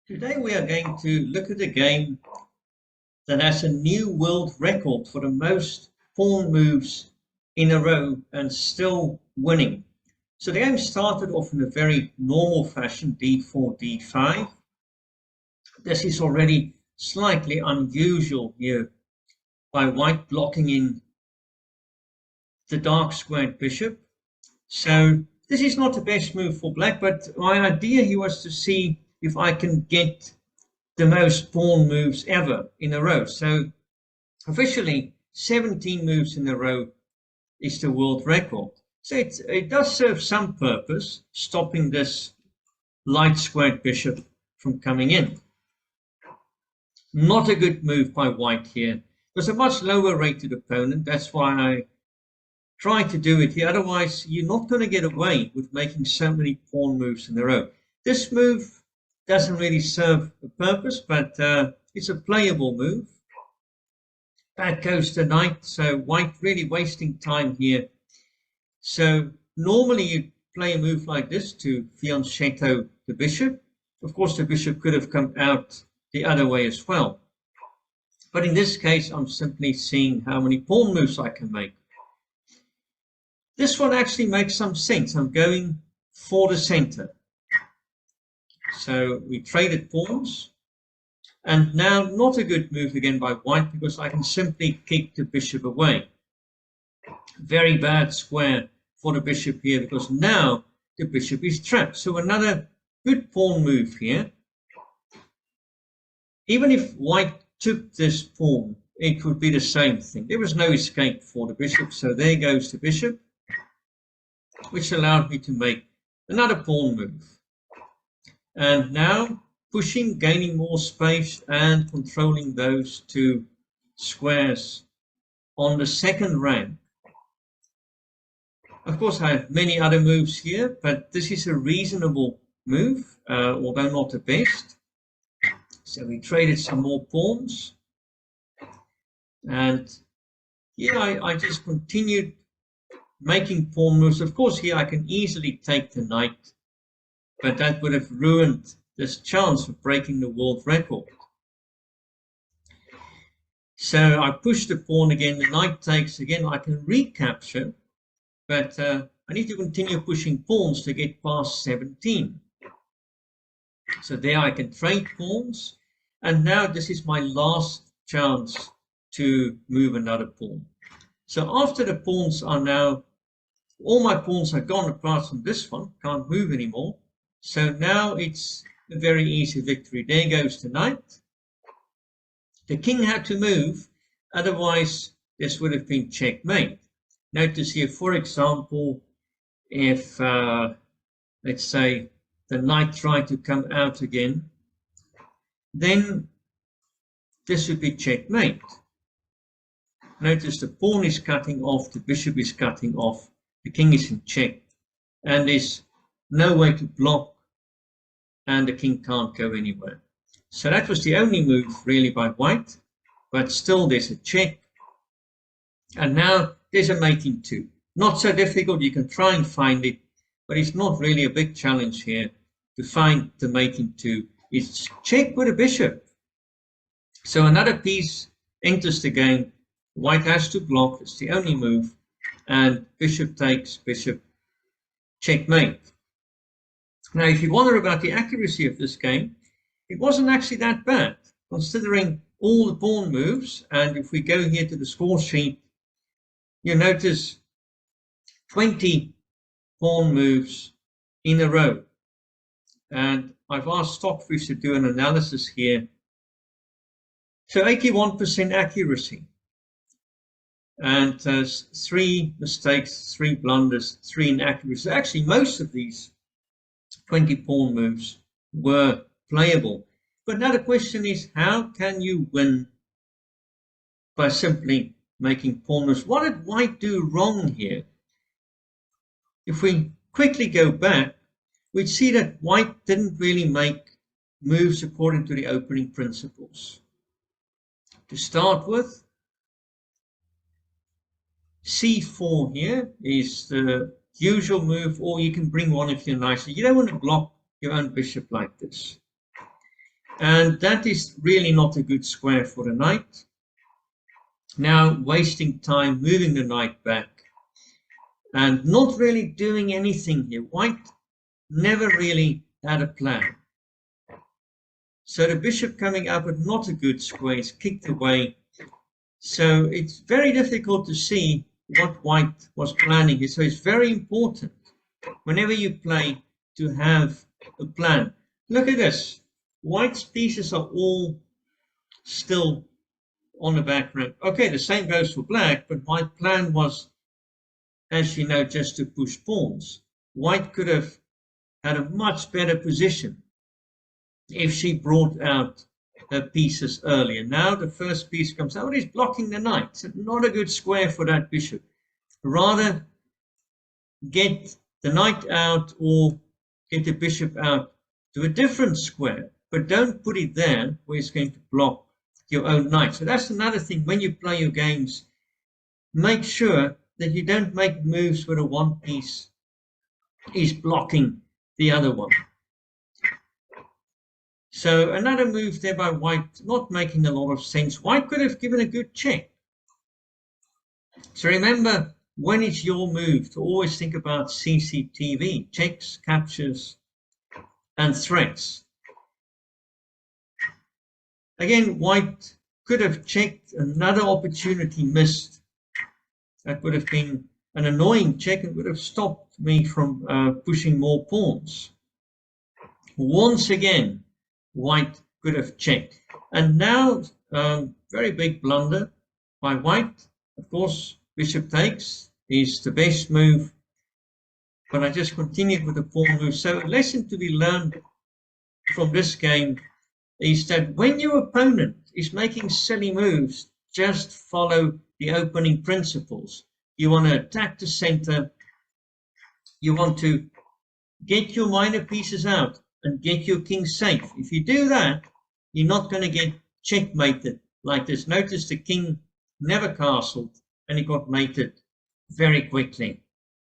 Today we are going to look at a game that has a new world record for the most pawn moves in a row and still winning. So the game started off in a very normal fashion, d4, d5. This is already slightly unusual here by white blocking in the dark squared bishop. So this is not the best move for black, but my idea here was to see if I can get the most pawn moves ever in a row. So officially 17 moves in a row is the world record. So it does serve some purpose, stopping this light squared bishop from coming in. Not a good move by white here. It was a much lower rated opponent. That's why I try to do it here. Otherwise, you're not going to get away with making so many pawn moves in a row. This move doesn't really serve a purpose, but it's a playable move. Back goes the knight, so white really wasting time here. So normally you play a move like this to fianchetto the bishop. Of course, the bishop could have come out the other way as well. But in this case, I'm simply seeing how many pawn moves I can make. This one actually makes some sense. I'm going for the center. So we traded pawns. And now not a good move again by white because I can simply kick the bishop away. Very bad square for the bishop here because now the bishop is trapped. So another good pawn move here. Even if white took this pawn, it would be the same thing. There was no escape for the bishop. So there goes the bishop, which allowed me to make another pawn move. And now pushing, gaining more space and controlling those two squares on the second rank. Of course, I have many other moves here, but this is a reasonable move, although not the best. So we traded some more pawns. And here I just continued making pawn moves. Of course, here I can easily take the knight, but that would have ruined this chance of breaking the world record. So I push the pawn again, the knight takes again, I can recapture, but I need to continue pushing pawns to get past 17. So there I can trade pawns, and now this is my last chance to move another pawn. So after the pawns are now, all my pawns are gone apart from this one, can't move anymore. So now it's a very easy victory. There goes the knight. The king had to move, otherwise this would have been checkmate. Notice here, for example, if let's say the knight tried to come out again, then this would be checkmate. Notice the pawn is cutting off, the bishop is cutting off, the king is in check, and there's no way to block, and the king can't go anywhere. So that was the only move really by white, but still there's a check. And now there's a mate in two. Not so difficult, you can try and find it, but it's not really a big challenge here to find the mate in two. It's check with a bishop. So another piece enters the game. White has to block, it's the only move, and bishop takes, bishop, checkmate. Now, if you wonder about the accuracy of this game, it wasn't actually that bad, considering all the pawn moves. And if we go here to the score sheet, you notice 20 pawn moves in a row. And I've asked Stockfish to do an analysis here. So 81% accuracy. And 3 mistakes, 3 blunders, 3 inaccuracies. Actually, most of these 20 pawn moves were playable. But now the question is, how can you win by simply making pawn moves? What did white do wrong here? If we quickly go back, we'd see that white didn't really make moves according to the opening principles. To start with, c4 here is the usual move, or you can bring one of your knights. You don't want to block your own bishop like this. And that is really not a good square for the knight. Now wasting time moving the knight back and not really doing anything here. White never really had a plan. So the bishop coming up with not a good square is kicked away. So it's very difficult to see what white was planning here. So it's very important whenever you play to have a plan. Look at this. White's pieces are all still on the back rank. Okay, the same goes for black, but my plan was, as you know, just to push pawns. White could have had a much better position if she brought out her pieces earlier. Now the first piece comes out, is blocking the knight. So not a good square for that bishop. Rather get the knight out or get the bishop out to a different square, but don't put it there where it's going to block your own knight. So that's another thing when you play your games. Make sure that you don't make moves where the one piece is blocking the other one. So another move there by white, not making a lot of sense. White could have given a good check. So remember, when it's your move, to always think about CCTV, checks, captures, and threats. Again, white could have checked, another opportunity missed. That would have been an annoying check and would have stopped me from pushing more pawns. Once again, white could have checked. And now, very big blunder by white. Of course, bishop takes is the best move, but I just continued with the pawn move. So a lesson to be learned from this game is that when your opponent is making silly moves, just follow the opening principles. You want to attack the center. You want to get your minor pieces out and get your king safe. If you do that, you're not going to get checkmated like this. Notice the king never castled and he got mated very quickly.